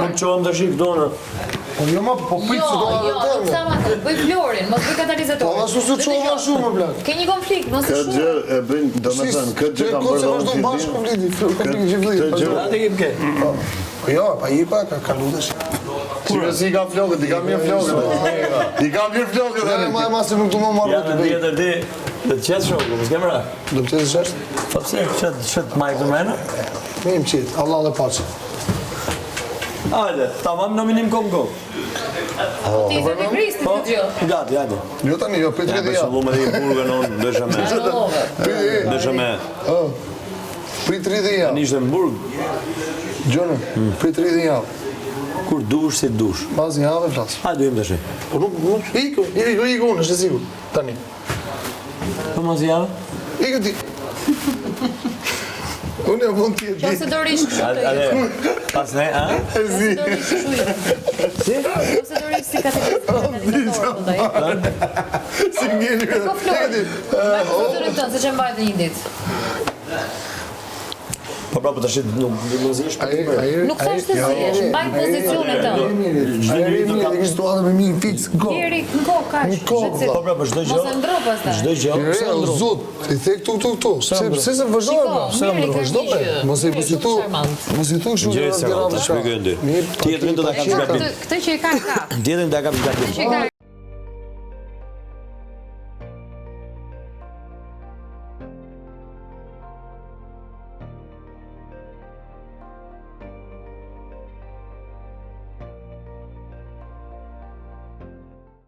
Nuk qohëm të shikë dona. Po jo ma, po pritë se do Jo, nuk sa ma të, bëj Florin, mos bëj katalizator. Po ashtu se qohë shumë më blak. Ke një konflikt, mos Këtë gjë e bëjnë, do me thënë, këtë gjë kam bërë dhe unë bashkë konflikti, konflikti që vëllë. Këtë gjë... Ate kem ke? Po jo, pa i pa, ka lutesh. Qire si ka flokët, i ka mirë flokët. I ka mirë flokët. Ja, ma e masë nuk të më marrë të bëjë. Tjetër di, dhe të qetë shokë, mos kemë ra. Do të qetë shështë? Po pse, qetë majtë të mena? Me im qitë, Allah dhe pace. Hajde, tamam nominim kom. Ti se të kristi të gjë. Gati, hajde. Jo tani, jo, për 30 Për javë. shumë me dhe i burgën onë, dësha me. Dësha me. Për 30 javë. Nishtë në burg, Gjonë, për 30 javë. kur dush si dush. Bazë një javë e flasë. Hajde, im të shi. Po nuk, iku unë, është e sigur. Tani. Po mos javë? Iku ti. Unë e mund tjetë Jo se do rish kështu të jetë. Pas ne, a? Jo se do rish kështu jetë. Jo se do rish si katalizator të jetë. Si ngeni. Ko Flori, mbaj pozicionin tënë, se që mbajt një ditë. Po pra, po të shqit nuk zish për të mërë. Nuk thash të zjesh, mbaj pozicionin tënë. Ajeri mirë, e kështë tuatë me mirë fix në kohë. Jeri, në kohë, kaq. Në kohë, zhetësi. Po pra, po çdo gjë. Mos e ndro pastaj. Çdo gjë. Jere, o zot, i the këtu. Se se vazhdojnë, Shiko, mirë, vazhdojnë. ka një Mos i tu kështu Gjeri se ta shpjegoj ndër. Tjetërin do ta kam zgatim. Këtë që e ka. Tjetërin do ta kam zgatim.